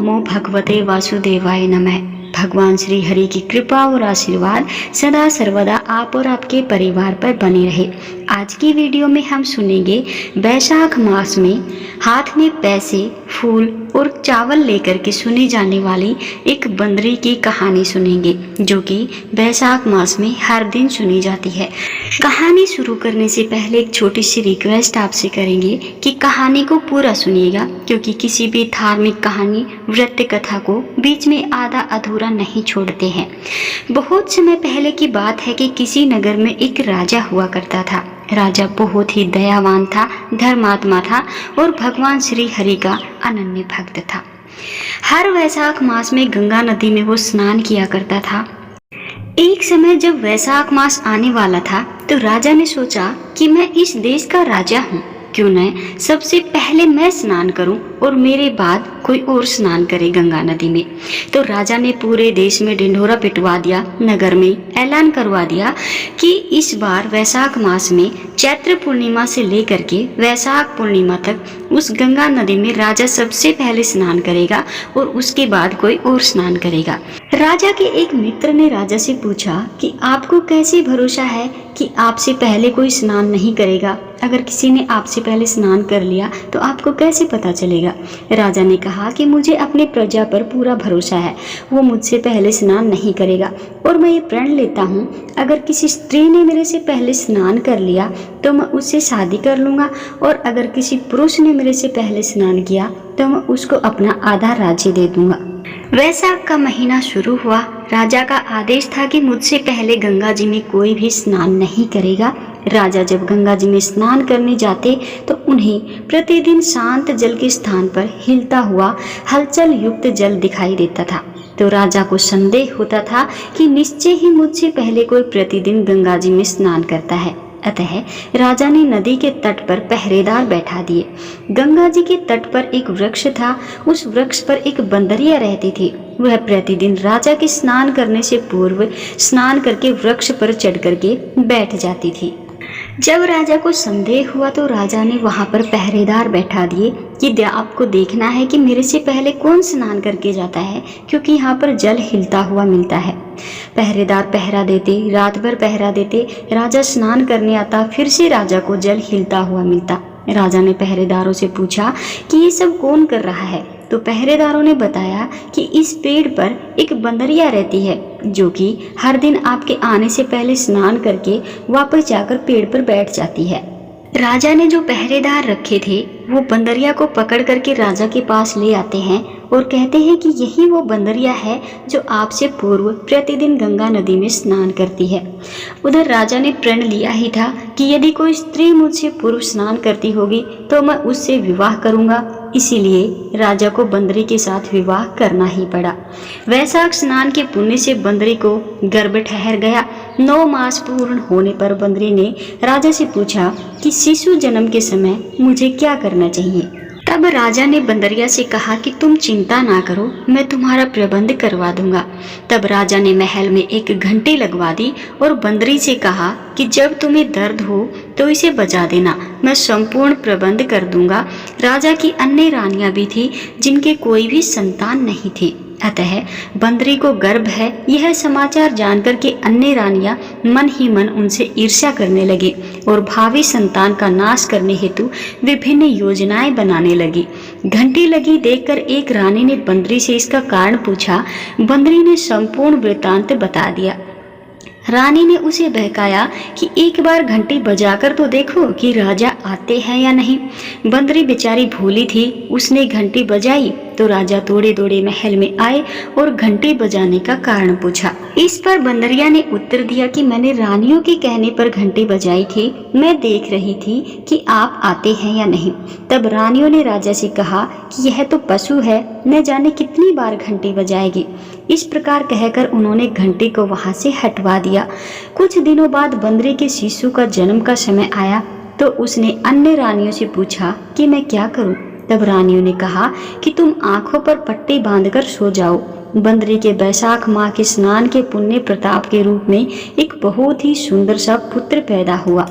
नमो भगवते वासुदेवाय नमः। भगवान श्री हरि की कृपा और आशीर्वाद सदा सर्वदा आप और आपके परिवार पर बने रहे। आज की वीडियो में हम सुनेंगे वैशाख मास में हाथ में पैसे, फूल और चावल लेकर के सुनी जाने वाली एक बंदरी की कहानी सुनेंगे, जो कि वैशाख मास में हर दिन सुनी जाती है। कहानी शुरू करने से पहले एक छोटी सी रिक्वेस्ट आपसे करेंगे कि कहानी को पूरा सुनिएगा, क्योंकि किसी भी धार्मिक कहानी, व्रत कथा को बीच में आधा अधूरा नहीं छोड़ते हैं। बहुत समय पहले की बात है कि किसी नगर में एक राजा हुआ करता था। राजा बहुत ही दयावान था, धर्मात्मा था और भगवान श्री हरि का अनन्य भक्त था। हर वैशाख मास में गंगा नदी में वो स्नान किया करता था। एक समय जब वैशाख मास आने वाला था तो राजा ने सोचा कि मैं इस देश का राजा हूँ, क्यों न सबसे पहले मैं स्नान करूं और मेरे बाद कोई और स्नान करे गंगा नदी में। तो राजा ने पूरे देश में ढिंढोरा पिटवा दिया, नगर में ऐलान करवा दिया कि इस बार वैशाख मास में चैत्र पूर्णिमा से लेकर के वैशाख पूर्णिमा तक उस गंगा नदी में राजा सबसे पहले स्नान करेगा और उसके बाद कोई और स्नान करेगा। राजा के एक मित्र ने राजा से पूछा कि आपको कैसे भरोसा है कि आपसे पहले कोई स्नान नहीं करेगा? अगर किसी ने आपसे पहले स्नान कर लिया तो आपको कैसे पता चलेगा? राजा ने कहा कि मुझे अपने प्रजा पर पूरा भरोसा है, वो मुझसे पहले स्नान नहीं करेगा और मैं ये प्रण लेता हूँ, अगर किसी स्त्री ने मेरे से पहले स्नान कर लिया तो मैं उससे शादी कर लूँगा और अगर किसी पुरुष ने मेरे से पहले स्नान किया तो मैं उसको अपना आधा राज्य दे दूँगा। वैशाख का महीना शुरू हुआ। राजा का आदेश था कि मुझसे पहले गंगा जी में कोई भी स्नान नहीं करेगा। राजा जब गंगा जी में स्नान करने जाते तो उन्हें प्रतिदिन शांत जल के स्थान पर हिलता हुआ हलचल युक्त जल दिखाई देता था। तो राजा को संदेह होता था कि निश्चय ही मुझसे पहले कोई प्रतिदिन गंगा जी में स्नान करता है। अतः राजा ने नदी के तट पर पहरेदार बैठा दिए। गंगा जी के तट पर एक वृक्ष था। उस वृक्ष पर एक बंदरिया रहती थी। वह प्रतिदिन राजा के स्नान करने से पूर्व स्नान करके वृक्ष पर चढ़ करके बैठ जाती थी। जब राजा को संदेह हुआ तो राजा ने वहां पर पहरेदार बैठा दिए कि आपको देखना है कि मेरे से पहले कौन स्नान करके जाता है, क्योंकि यहाँ पर जल हिलता हुआ मिलता है। पहरेदार पहरा देते, रात भर पहरा देते। राजा स्नान करने आता, फिर से राजा को जल हिलता हुआ मिलता। राजा ने पहरेदारों से पूछा कि ये सब कौन कर रहा है? तो पहरेदारों ने बताया कि इस पेड़ पर एक बंदरिया रहती है, जो कि हर दिन आपके आने से पहले स्नान करके वापस जाकर पेड़ पर बैठ जाती है। राजा ने जो पहरेदार रखे थे वो बंदरिया को पकड़ करके राजा के पास ले आते हैं और कहते हैं कि यही वो बंदरिया है जो आपसे पूर्व प्रतिदिन गंगा नदी में स्नान करती है। उधर राजा ने प्रण लिया ही था कि यदि कोई स्त्री मुझसे पूर्व स्नान करती होगी तो मैं उससे विवाह करूंगा। इसीलिए राजा को बंदरी के साथ विवाह करना ही पड़ा। वैशाख स्नान के पुण्य से बंदरी को गर्भ ठहर गया। 9 मास पूर्ण होने पर बंदरी ने राजा से पूछा कि शिशु जन्म के समय मुझे क्या करना चाहिए। तब राजा ने बंदरिया से कहा कि तुम चिंता ना करो, मैं तुम्हारा प्रबंध करवा दूंगा। तब राजा ने महल में एक घंटी लगवा दी और बंदरी से कहा कि जब तुम्हें दर्द हो तो इसे बजा देना, मैं संपूर्ण प्रबंध कर दूंगा। राजा की अन्य रानियां भी थी जिनके कोई भी संतान नहीं थी। अतः बंदरी को गर्भ है यह समाचार जानकर के अन्य रानियां मन ही मन उनसे ईर्ष्या करने लगी और भावी संतान का नाश करने हेतु विभिन्न योजनाएं बनाने लगी। घंटी लगी देखकर एक रानी ने बंदरी से इसका कारण पूछा। बंदरी ने संपूर्ण वृत्तांत बता दिया। रानी ने उसे बहकाया कि एक बार घंटी बजाकर तो देखो कि राजा आते हैं या नहीं। बंदरी बेचारी भोली थी, उसने घंटी बजाई तो राजा दौड़े दौड़े महल में आए और घंटी बजाने का कारण पूछा। इस पर बंदरिया ने उत्तर दिया कि मैंने रानियों के कहने पर घंटी बजाई थी, मैं देख रही थी कि आप आते हैं या नहीं। तब रानियों ने राजा से कहा कि यह तो पशु है, न जाने कितनी बार घंटी बजाएगी। इस प्रकार कहकर उन्होंने घंटी को वहां से हटवा दिया। कुछ दिनों बाद बंदरी के शिशु का जन्म का समय आया तो उसने अन्य रानियों से पूछा कि मैं क्या करूं। तब रानियों ने कहा कि तुम आंखों पर पट्टी बांधकर सो जाओ। बंदरी के वैशाख माह के स्नान के पुण्य प्रताप के रूप में एक बहुत ही सुंदर सा पुत्र पैदा हुआ।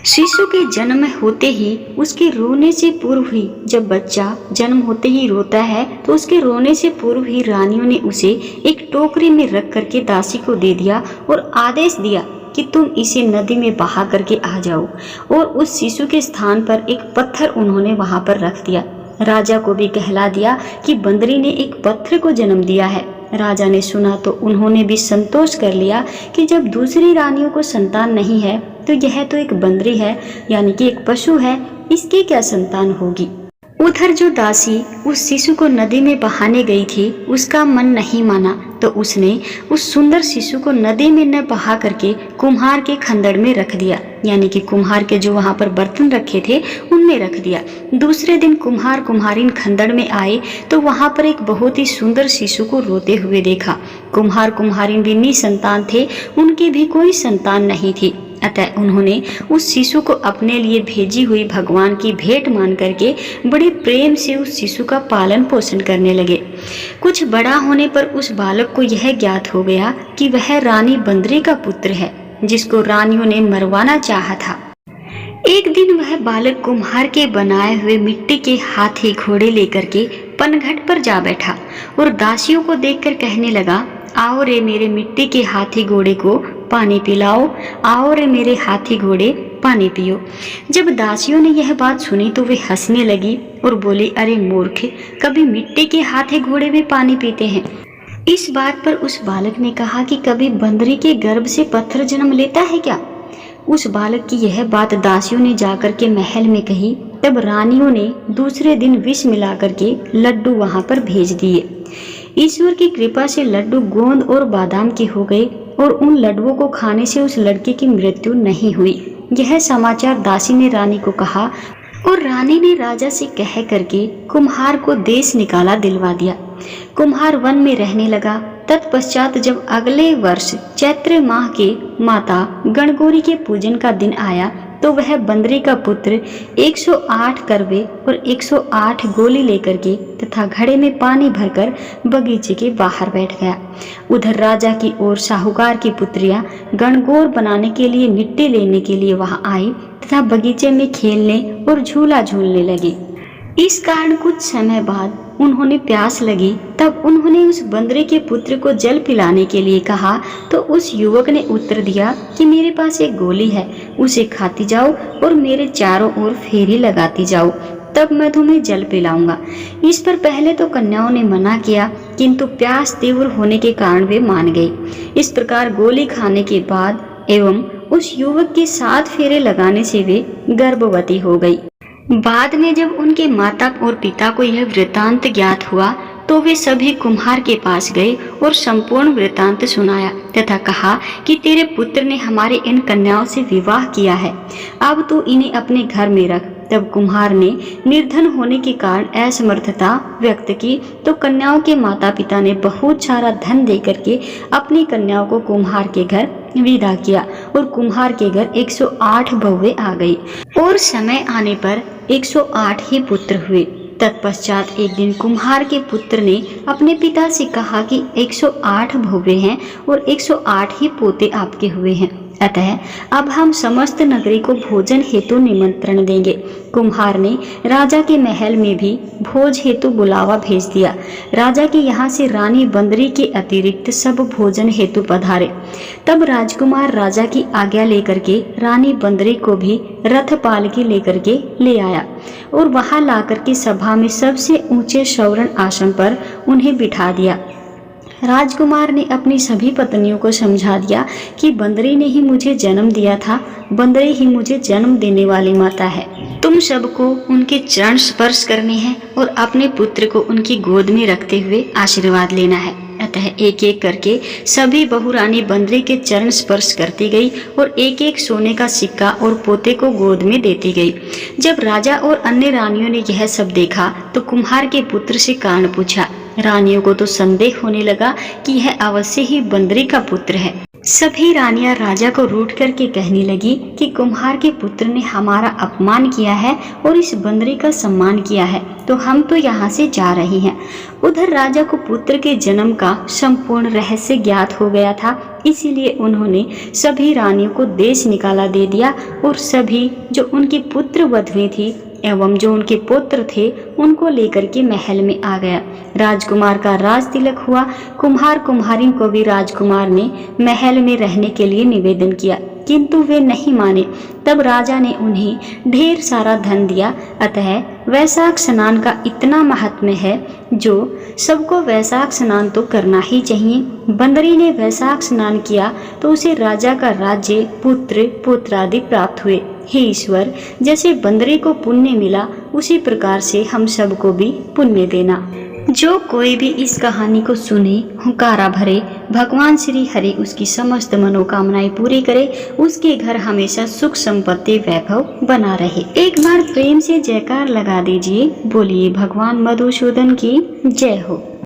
शिशु के जन्म होते ही उसके रोने से पूर्व ही, जब बच्चा जन्म होते ही रोता है तो उसके रोने से पूर्व ही रानियों ने उसे एक टोकरी में रख करके दासी को दे दिया और आदेश दिया कि तुम इसे नदी में बहा करके आ जाओ। और उस शिशु के स्थान पर एक पत्थर उन्होंने वहां पर रख दिया। राजा को भी कहला दिया कि बंदरी ने एक पत्थर को जन्म दिया है। राजा ने सुना तो उन्होंने भी संतोष कर लिया कि जब दूसरी रानियों को संतान नहीं है तो यह तो एक बंदरी है, यानी कि एक पशु है, इसकी क्या संतान होगी। उधर जो दासी उस शिशु को नदी में बहाने गई थी, उसका मन नहीं माना तो उसने उस सुंदर शिशु को नदी में न बहा करके कुम्हार के खंदड़ में रख दिया, यानी कि कुम्हार के जो वहां पर बर्तन रखे थे उनमें रख दिया। दूसरे दिन कुम्हार कुम्हारिन खंदड़ में आए तो वहां पर एक बहुत ही सुंदर शिशु को रोते हुए देखा। कुम्हार कुम्हारिन भी निसंतान थे, उनकी भी कोई संतान नहीं थी। अतः उन्होंने उस शिशु को अपने लिए भेजी हुई भगवान की भेंट मान करके बड़े प्रेम से उस शिशु का पालन पोषण करने लगे। कुछ बड़ा होने पर उस बालक को यह ज्ञात हो गया कि वह रानी बंदरी का पुत्र है, जिसको रानियों ने मरवाना चाहा था। एक दिन वह बालक कुम्हार के बनाए हुए मिट्टी के हाथी घोड़े लेकर के पनघट पर जा बैठा और दासियों को देखकर कहने लगा, आओ रे मेरे मिट्टी के हाथी घोड़े को पानी पिलाओ, आओ रे मेरे हाथी घोड़े पानी पियो। जब दासियों ने यह बात सुनी तो वे हंसने लगी और बोली, अरे मूर्ख, कभी मिट्टी के हाथी घोड़े में पानी पीते हैं। इस बात पर उस बालक ने कहा कि कभी बंदरी के गर्भ से पत्थर जन्म लेता है क्या। उस बालक की यह बात दासियों ने जाकर के महल में कही। तब रानियों ने दूसरे दिन विष मिलाकर के लड्डू वहां पर भेज दिए। ईश्वर की कृपा से लड्डू गोंद और बादाम के हो गए और उन लड्डुओं को खाने से उस लड़के की मृत्यु नहीं हुई। यह समाचार दासी ने रानी को कहा और रानी ने राजा से कह करके कुम्हार को देश निकाला दिलवा दिया। कुम्हार वन में रहने लगा। तत्पश्चात जब अगले वर्ष चैत्र माह के माता गणगौरी के पूजन का दिन आया तो वह बंदरी का पुत्र 108 करवे और 108 गोली लेकर के तथा घड़े में पानी भरकर बगीचे के बाहर बैठ गया। उधर राजा की ओर साहूकार की पुत्रियां गणगौर बनाने के लिए मिट्टी लेने के लिए वहां आई तथा बगीचे में खेलने और झूला झूलने लगी। इस कारण कुछ समय बाद उन्होंने प्यास लगी, तब उन्होंने उस बंदरे के पुत्र को जल पिलाने के लिए कहा तो उस युवक ने उत्तर दिया कि मेरे पास एक गोली है, उसे खाती जाओ और मेरे चारों ओर फेरी लगाती जाओ, तब मैं तुम्हें जल पिलाऊंगा। इस पर पहले तो कन्याओं ने मना किया, किंतु प्यास तीव्र होने के कारण वे मान गई। इस प्रकार गोली खाने के बाद एवं उस युवक के 7 फेरे लगाने से वे गर्भवती हो गई। बाद में जब उनके माता और पिता को यह वृतांत ज्ञात हुआ तो वे सभी कुम्हार के पास गए और संपूर्ण वृतांत सुनाया तथा कहा कि तेरे पुत्र ने हमारे इन कन्याओं से विवाह किया है, अब तू इन्हें अपने घर में रख। तब कुम्हार ने निर्धन होने के कारण असमर्थता व्यक्त की तो कन्याओं के माता पिता ने बहुत सारा धन देकर के अपनी कन्याओं को कुम्हार के घर विदा किया और कुम्हार के घर 108 बहुएं आ गई और समय आने पर 108 ही पुत्र हुए। तत्पश्चात एक दिन कुम्हार के पुत्र ने अपने पिता से कहा कि 108 बहुएं हैं और 108 ही पोते आपके हुए हैं, अतः अब हम समस्त नगरी को भोजन हेतु निमंत्रण देंगे। कुम्हार ने राजा के महल में भी भोज हेतु बुलावा भेज दिया। राजा के यहाँ से रानी बंदरी के अतिरिक्त सब भोजन हेतु पधारे। तब राजकुमार राजा की आज्ञा लेकर के रानी बंदरी को भी रथ पालकी लेकर के ले आया और वहां लाकर के सभा में सबसे ऊंचे शौरण आसन पर उन्हें बिठा दिया। राजकुमार ने अपनी सभी पत्नियों को समझा दिया कि बंदरी ने ही मुझे जन्म दिया था, बंदरी ही मुझे जन्म देने वाली माता है। तुम सबको उनके चरण स्पर्श करने हैं और अपने पुत्र को उनकी गोद में रखते हुए आशीर्वाद लेना है। अतः एक एक करके सभी बहुरानी बंदरी के चरण स्पर्श करती गई और एक एक सोने का सिक्का और पोते को गोद में देती गई। जब राजा और अन्य रानियों ने यह सब देखा तो कुम्हार के पुत्र से कारण पूछा। रानियों को तो संदेह होने लगा कि यह अवश्य ही बंदरी का पुत्र है। सभी रानियां राजा को रूठ करके कहने लगी कि कुम्हार के पुत्र ने हमारा अपमान किया है और इस बंदरी का सम्मान किया है, तो हम तो यहाँ से जा रहे हैं। उधर राजा को पुत्र के जन्म का संपूर्ण रहस्य ज्ञात हो गया था, इसीलिए उन्होंने सभी रानियों को देश निकाला दे दिया और सभी जो उनकी पुत्र वधुएं थी एवं जो उनके पुत्र थे उनको लेकर के महल में आ गया। राजकुमार का राज तिलक हुआ। कुम्हार कुम्हारिन को भी राजकुमार ने महल में रहने के लिए निवेदन किया, किंतु वे नहीं माने। तब राजा ने उन्हें ढेर सारा धन दिया। अतः वैशाख स्नान का इतना महात्म्य है जो सबको वैशाख स्नान तो करना ही चाहिए। बंदरी ने वैशाख स्नान किया तो उसे राजा का राज्य, पुत्र पुत्रादि प्राप्त हुए। हे ईश्वर, जैसे बंदरी को पुण्य मिला उसी प्रकार से हम सबको भी पुण्य देना। जो कोई भी इस कहानी को सुने, हुंकारा भरे, भगवान श्री हरि उसकी समस्त मनोकामनाएं पूरी करे, उसके घर हमेशा सुख संपत्ति वैभव बना रहे। एक बार प्रेम से जयकार लगा दीजिए। बोलिए भगवान मधुसूदन की जय हो।